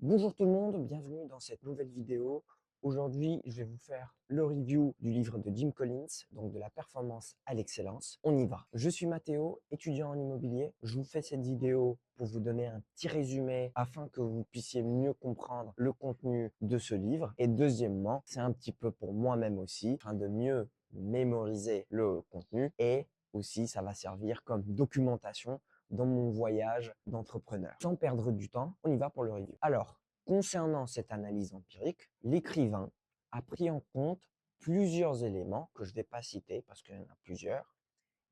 Bonjour tout le monde, bienvenue dans cette nouvelle vidéo. Aujourd'hui, je vais vous faire le review du livre de Jim Collins, donc de la performance à l'excellence. On y va. Je suis Mathéo, étudiant en immobilier. Je vous fais cette vidéo pour vous donner un petit résumé afin que vous puissiez mieux comprendre le contenu de ce livre. Et deuxièmement, c'est un petit peu pour moi-même aussi, afin de mieux mémoriser le contenu et aussi ça va servir comme documentation dans mon voyage d'entrepreneur. Sans perdre du temps, on y va pour le review. Alors, concernant cette analyse empirique, l'écrivain a pris en compte plusieurs éléments que je ne vais pas citer parce qu'il y en a plusieurs,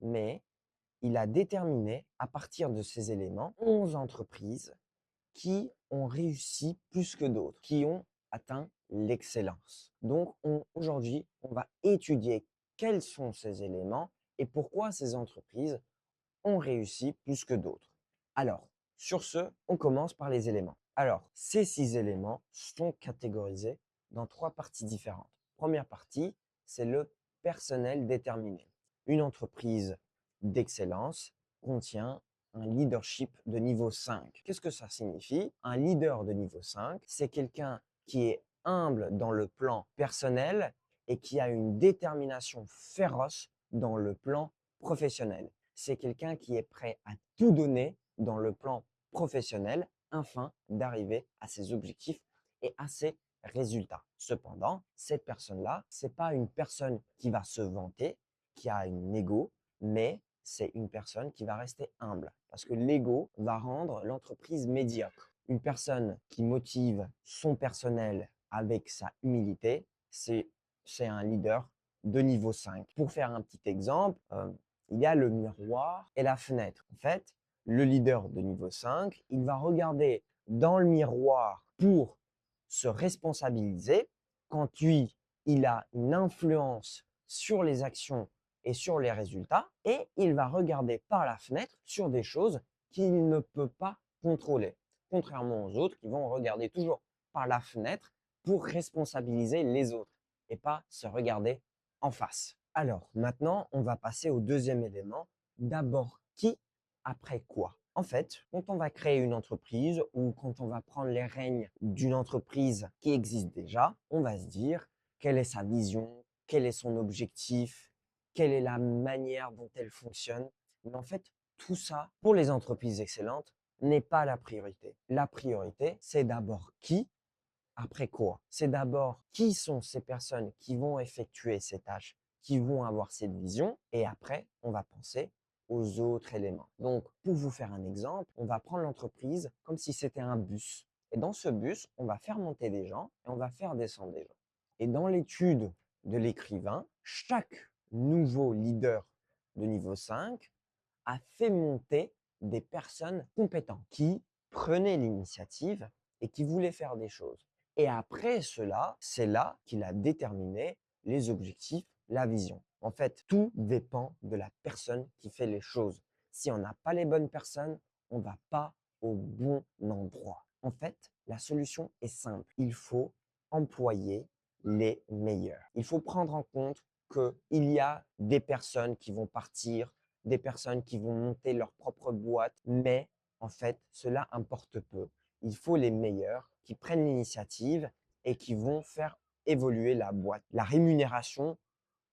mais il a déterminé à partir de ces éléments 11 entreprises qui ont réussi plus que d'autres, qui ont atteint l'excellence. Donc aujourd'hui, on va étudier quels sont ces éléments et pourquoi ces entreprises ont réussi plus que d'autres. Alors, sur ce, on commence par les éléments. Alors, ces 6 éléments sont catégorisés dans 3 parties différentes. Première partie, c'est le personnel déterminé. Une entreprise d'excellence contient un leadership de niveau 5. Qu'est-ce que ça signifie? Un leader de niveau 5, c'est quelqu'un qui est humble dans le plan personnel et qui a une détermination féroce dans le plan professionnel. C'est quelqu'un qui est prêt à tout donner dans le plan professionnel afin d'arriver à ses objectifs et à ses résultats. Cependant, cette personne-là, c'est pas une personne qui va se vanter, qui a une ego, mais c'est une personne qui va rester humble parce que l'ego va rendre l'entreprise médiocre. Une personne qui motive son personnel avec sa humilité, c'est un leader de niveau 5. Pour faire un petit exemple, il y a le miroir et la fenêtre. En fait, le leader de niveau 5, il va regarder dans le miroir pour se responsabiliser quand lui, il a une influence sur les actions et sur les résultats et il va regarder par la fenêtre sur des choses qu'il ne peut pas contrôler. Contrairement aux autres qui vont regarder toujours par la fenêtre pour responsabiliser les autres et pas se regarder en face. Alors, maintenant, on va passer au deuxième élément. D'abord, qui, après quoi? En fait, quand on va créer une entreprise ou quand on va prendre les rênes d'une entreprise qui existe déjà, on va se dire quelle est sa vision, quel est son objectif, quelle est la manière dont elle fonctionne. Mais en fait, tout ça, pour les entreprises excellentes, n'est pas la priorité. La priorité, c'est d'abord qui, après quoi? C'est d'abord qui sont ces personnes qui vont effectuer ces tâches, qui vont avoir cette vision, et après, on va penser aux autres éléments. Donc, pour vous faire un exemple, on va prendre l'entreprise comme si c'était un bus. Et dans ce bus, on va faire monter des gens et on va faire descendre des gens. Et dans l'étude de l'écrivain, chaque nouveau leader de niveau 5 a fait monter des personnes compétentes qui prenaient l'initiative et qui voulaient faire des choses. Et après cela, c'est là qu'il a déterminé les objectifs, la vision. En fait, tout dépend de la personne qui fait les choses. Si on n'a pas les bonnes personnes, on va pas au bon endroit. En fait, la solution est simple. Il faut employer les meilleurs. Il faut prendre en compte qu'il y a des personnes qui vont partir, des personnes qui vont monter leur propre boîte, mais en fait, cela importe peu. Il faut les meilleurs qui prennent l'initiative et qui vont faire évoluer la boîte. La rémunération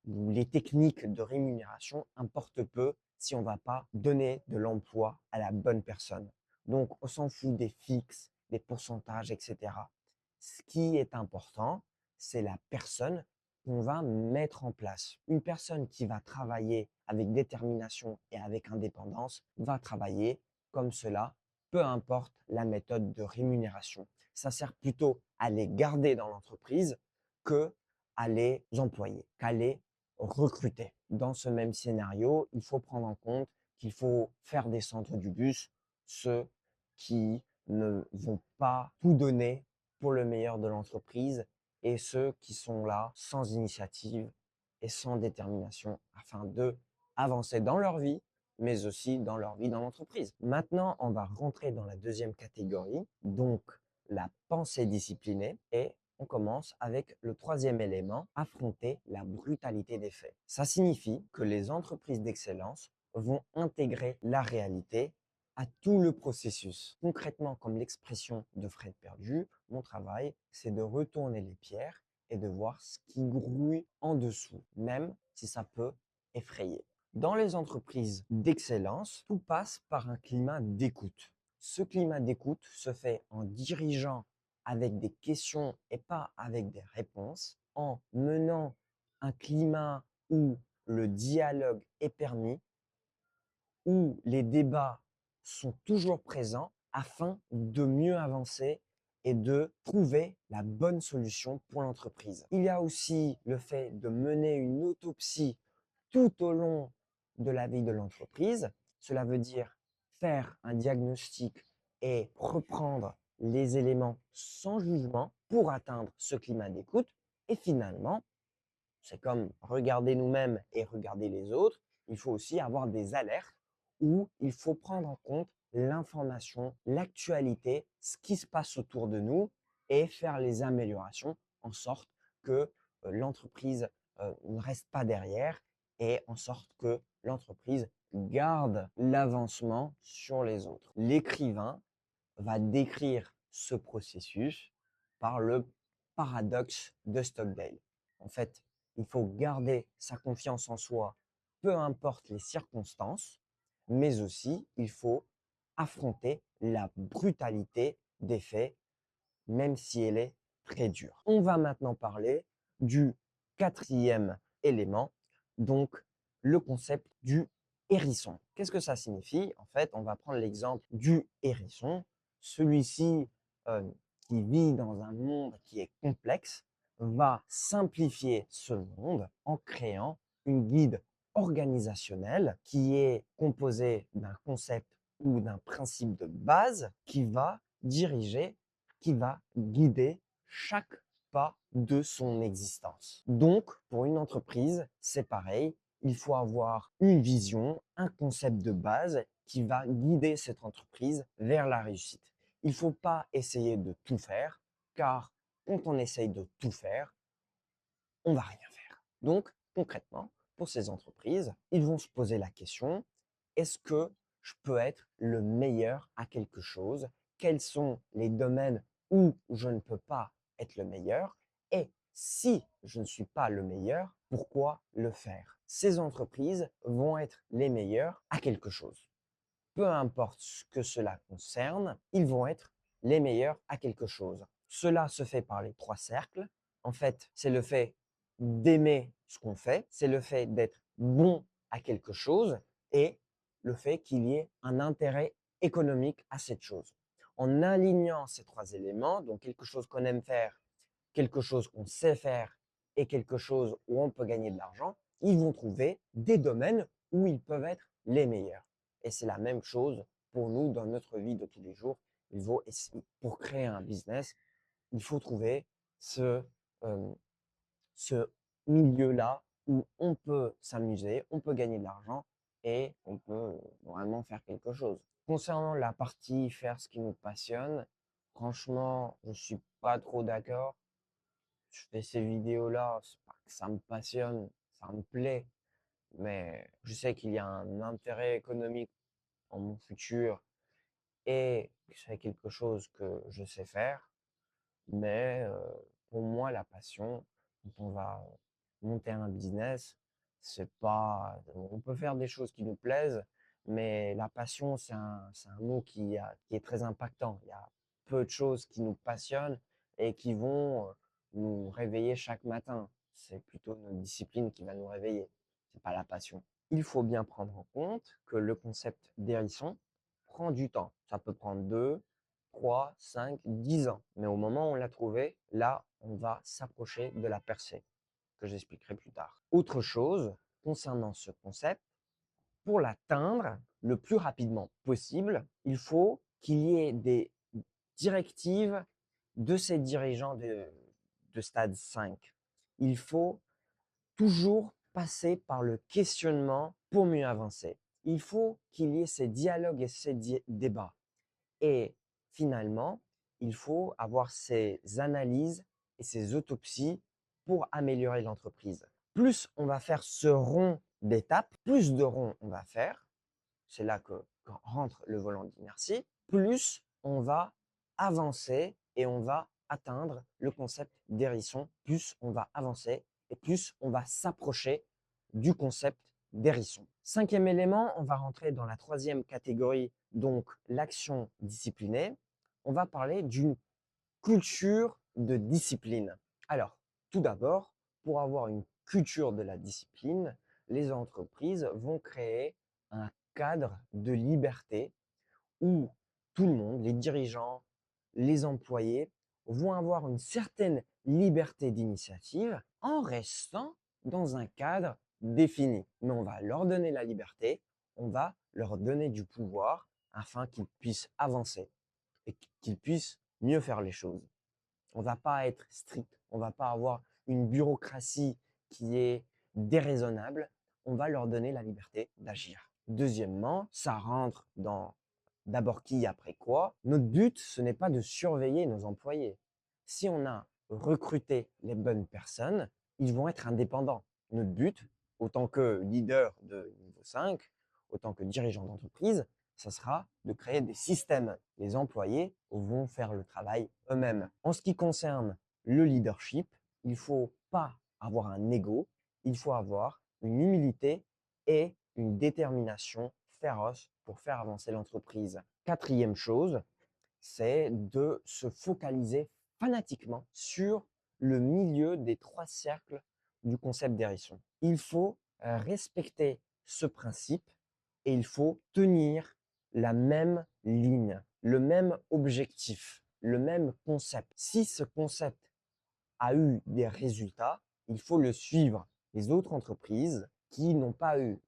ou les techniques de rémunération importent peu si on ne va pas donner de l'emploi à la bonne personne. Donc, on s'en fout des fixes, des pourcentages, etc. Ce qui est important, c'est la personne qu'on va mettre en place. Une personne qui va travailler avec détermination et avec indépendance va travailler comme cela, peu importe la méthode de rémunération. Ça sert plutôt à les garder dans l'entreprise que à les employer, qu'à les recruter. Dans ce même scénario, il faut prendre en compte qu'il faut faire descendre du bus ceux qui ne vont pas tout donner pour le meilleur de l'entreprise et ceux qui sont là sans initiative et sans détermination afin de avancer dans leur vie, mais aussi dans leur vie dans l'entreprise. Maintenant, on va rentrer dans la deuxième catégorie, donc la pensée disciplinée, et on commence avec le troisième élément, affronter la brutalité des faits. Ça signifie que les entreprises d'excellence vont intégrer la réalité à tout le processus. Concrètement, comme l'expression de Fred Perdu, mon travail, c'est de retourner les pierres et de voir ce qui grouille en dessous, même si ça peut effrayer. Dans les entreprises d'excellence, tout passe par un climat d'écoute. Ce climat d'écoute se fait en dirigeant avec des questions et pas avec des réponses, en menant un climat où le dialogue est permis, où les débats sont toujours présents afin de mieux avancer et de trouver la bonne solution pour l'entreprise. Il y a aussi le fait de mener une autopsie tout au long de la vie de l'entreprise. Cela veut dire faire un diagnostic et reprendre les éléments sans jugement pour atteindre ce climat d'écoute. Et finalement, c'est comme regarder nous-mêmes et regarder les autres. Il faut aussi avoir des alertes où il faut prendre en compte l'information, l'actualité, ce qui se passe autour de nous et faire les améliorations en sorte que l'entreprise ne reste pas derrière et en sorte que l'entreprise garde l'avancement sur les autres. L'écrivain va décrire ce processus par le paradoxe de Stockdale. En fait, il faut garder sa confiance en soi, peu importe les circonstances, mais aussi il faut affronter la brutalité des faits, même si elle est très dure. On va maintenant parler du quatrième élément, donc le concept du hérisson. Qu'est-ce que ça signifie? En fait, on va prendre l'exemple du hérisson. Celui-ci, euh, qui vit dans un monde qui est complexe, va simplifier ce monde en créant une guide organisationnelle qui est composée d'un concept ou d'un principe de base qui va diriger, qui va guider chaque pas de son existence. Donc, pour une entreprise, c'est pareil. Il faut avoir une vision, un concept de base qui va guider cette entreprise vers la réussite. Il ne faut pas essayer de tout faire, car quand on essaye de tout faire, on va rien faire. Donc, concrètement, pour ces entreprises, ils vont se poser la question, est-ce que je peux être le meilleur à quelque chose? Quels sont les domaines où je ne peux pas être le meilleur? Et si je ne suis pas le meilleur, pourquoi le faire? Ces entreprises vont être les meilleures à quelque chose. Peu importe ce que cela concerne, ils vont être les meilleurs à quelque chose. Cela se fait par les trois cercles. En fait, c'est le fait d'aimer ce qu'on fait, c'est le fait d'être bon à quelque chose et le fait qu'il y ait un intérêt économique à cette chose. En alignant ces trois éléments, donc quelque chose qu'on aime faire, quelque chose qu'on sait faire et quelque chose où on peut gagner de l'argent, ils vont trouver des domaines où ils peuvent être les meilleurs. Et c'est la même chose pour nous dans notre vie de tous les jours. Pour créer un business, il faut trouver euh, ce milieu-là où on peut s'amuser, on peut gagner de l'argent et on peut vraiment faire quelque chose. Concernant la partie faire ce qui nous passionne, franchement, je suis pas trop d'accord. Je fais ces vidéos-là, c'est pas que ça me passionne, ça me plaît, mais je sais qu'il y a un intérêt économique en mon futur et que c'est quelque chose que je sais faire. Mais pour moi, la passion, quand on va monter un business, c'est pas. On peut faire des choses qui nous plaisent, mais la passion, c'est un mot qui est très impactant. Il y a peu de choses qui nous passionnent et qui vont nous réveiller chaque matin. C'est plutôt notre discipline qui va nous réveiller. C'est pas la passion. Il faut bien prendre en compte que le concept d'hérisson prend du temps. Ça peut prendre 2, 3, 5, 10 ans. Mais au moment où on l'a trouvé, là, on va s'approcher de la percée, que j'expliquerai plus tard. Autre chose concernant ce concept, pour l'atteindre le plus rapidement possible, il faut qu'il y ait des directives de ces dirigeants de stade 5. Il faut toujours passer par le questionnement pour mieux avancer. Il faut qu'il y ait ces dialogues et ces débats. Et finalement, il faut avoir ces analyses et ces autopsies pour améliorer l'entreprise. Plus on va faire ce rond d'étapes, plus de ronds on va faire. C'est là que rentre le volant d'inertie, plus on va avancer et on va atteindre le concept d'hérisson, plus on va avancer et plus on va s'approcher du concept d'hérisson. Cinquième élément, on va rentrer dans la troisième catégorie, donc l'action disciplinée. On va parler d'une culture de discipline. Alors, tout d'abord, pour avoir une culture de la discipline, les entreprises vont créer un cadre de liberté où tout le monde, les dirigeants, les employés, vont avoir une certaine liberté d'initiative en restant dans un cadre défini. Mais on va leur donner la liberté, on va leur donner du pouvoir afin qu'ils puissent avancer et qu'ils puissent mieux faire les choses. On ne va pas être strict, on ne va pas avoir une bureaucratie qui est déraisonnable, on va leur donner la liberté d'agir. Deuxièmement, ça rentre dans d'abord qui après quoi. Notre but, ce n'est pas de surveiller nos employés. Si on a recruté les bonnes personnes, ils vont être indépendants. Notre but, autant que leader de niveau 5, autant que dirigeant d'entreprise, ça sera de créer des systèmes. Les employés vont faire le travail eux-mêmes. En ce qui concerne le leadership, il ne faut pas avoir un ego, il faut avoir une humilité et une détermination féroce pour faire avancer l'entreprise. Quatrième chose, c'est de se focaliser fanatiquement sur le milieu des trois cercles du concept d'hérisson. Il faut respecter ce principe et il faut tenir la même ligne, le même objectif, le même concept. Si ce concept a eu des résultats, il faut le suivre. Les autres entreprises qui n'ont pas eu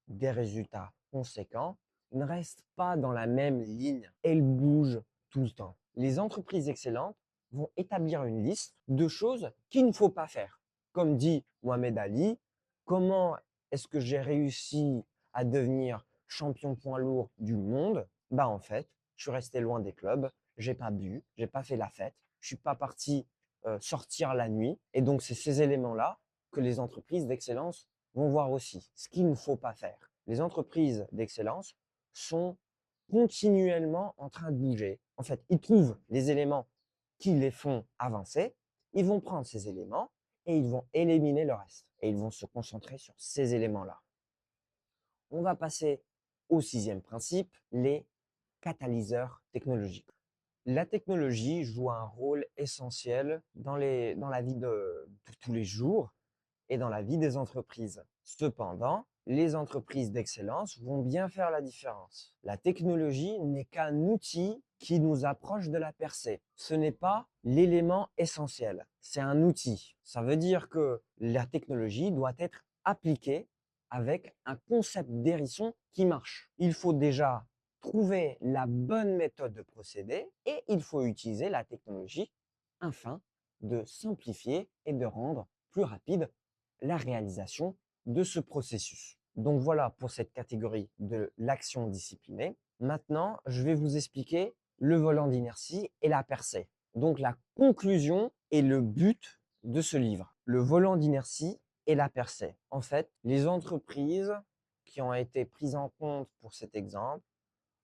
des résultats conséquents ne restent pas dans la même ligne. Elles bougent tout le temps. Les entreprises excellentes vont établir une liste de choses qu'il ne faut pas faire. Comme dit Mohamed Ali, comment est-ce que j'ai réussi à devenir champion poids lourd du monde? Bah en fait, je suis resté loin des clubs, j'ai pas bu, j'ai pas fait la fête, je suis pas parti sortir la nuit. Et donc, c'est ces éléments-là que les entreprises d'excellence vont voir aussi. Ce qu'il ne faut pas faire. Les entreprises d'excellence sont continuellement en train de bouger. En fait, ils trouvent les éléments qui les font avancer. Ils vont prendre ces éléments et ils vont éliminer le reste. Et ils vont se concentrer sur ces éléments-là. On va passer au sixième principe, les catalyseurs technologiques. La technologie joue un rôle essentiel dans la vie de tous les jours et dans la vie des entreprises. Cependant, les entreprises d'excellence vont bien faire la différence. La technologie n'est qu'un outil qui nous approche de la percée. Ce n'est pas l'élément essentiel, c'est un outil. Ça veut dire que la technologie doit être appliquée avec un concept d'hérisson qui marche. Il faut déjà trouver la bonne méthode de procéder et il faut utiliser la technologie afin de simplifier et de rendre plus rapide la réalisation de ce processus. Donc voilà pour cette catégorie de l'action disciplinée. Maintenant, je vais vous expliquer le volant d'inertie et la percée. Donc la conclusion et le but de ce livre. Le volant d'inertie et la percée. En fait, les entreprises qui ont été prises en compte pour cet exemple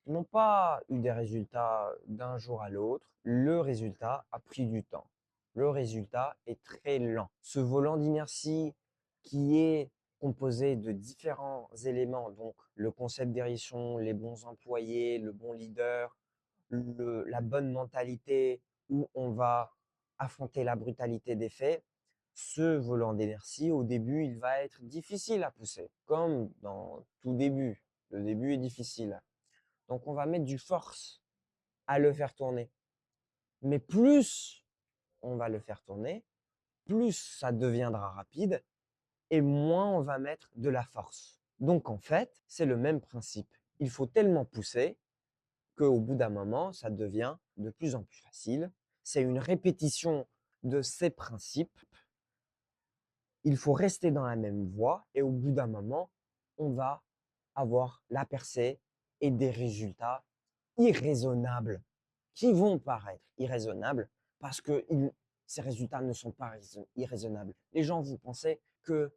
n'ont pas eu des résultats d'un jour à l'autre. Le résultat a pris du temps. Le résultat est très lent. Ce volant d'inertie qui est composé de différents éléments, donc le concept d'hérisson, les bons employés, le bon leader, la bonne mentalité où on va affronter la brutalité des faits, ce volant d'inertie, au début, il va être difficile à pousser, comme dans tout début. Le début est difficile. Donc, on va mettre du force à le faire tourner. Mais plus on va le faire tourner, plus ça deviendra rapide et moins on va mettre de la force. Donc, en fait, c'est le même principe. Il faut tellement pousser qu'au bout d'un moment, ça devient de plus en plus facile. C'est une répétition de ces principes. Il faut rester dans la même voie et au bout d'un moment, on va avoir la percée et des résultats irraisonnables qui vont paraître irraisonnables parce que ces résultats ne sont pas irraisonnables. Les gens vont penser que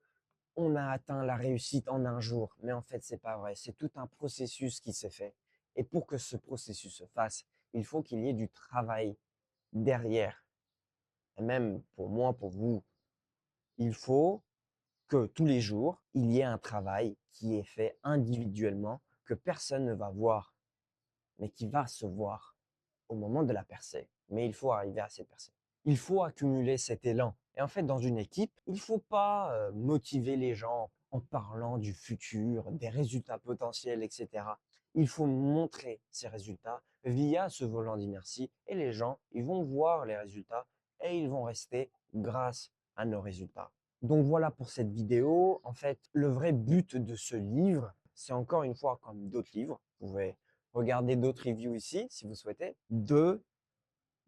on a atteint la réussite en un jour, mais en fait, c'est pas vrai. C'est tout un processus qui s'est fait. Et pour que ce processus se fasse, il faut qu'il y ait du travail derrière. Et même pour moi, pour vous, il faut que tous les jours, il y ait un travail qui est fait individuellement, que personne ne va voir, mais qui va se voir au moment de la percée. Mais il faut arriver à cette percée. Il faut accumuler cet élan. Et en fait, dans une équipe, il ne faut pas motiver les gens en parlant du futur, des résultats potentiels, etc. Il faut montrer ces résultats via ce volant d'inertie et les gens, ils vont voir les résultats et ils vont rester grâce à nos résultats. Donc voilà pour cette vidéo. En fait, le vrai but de ce livre, c'est encore une fois comme d'autres livres, vous pouvez regarder d'autres reviews ici si vous souhaitez, de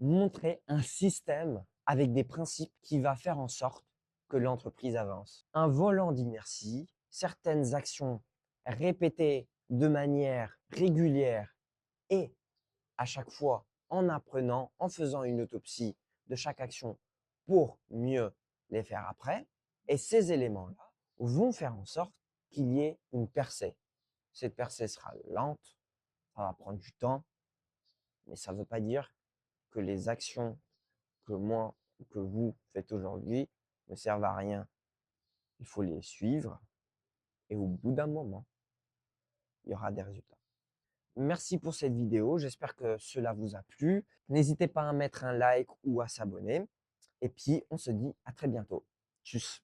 montrer un système avec des principes qui va faire en sorte que l'entreprise avance. Un volant d'inertie, certaines actions répétées de manière régulière et à chaque fois en apprenant, en faisant une autopsie de chaque action pour mieux les faire après. Et ces éléments-là vont faire en sorte qu'il y ait une percée. Cette percée sera lente, ça va prendre du temps, mais ça ne veut pas dire que les actions que moi ou que vous faites aujourd'hui ne servent à rien. Il faut les suivre et au bout d'un moment, il y aura des résultats. Merci pour cette vidéo, j'espère que cela vous a plu. N'hésitez pas à mettre un like ou à s'abonner. Et puis, on se dit à très bientôt. Tchuss.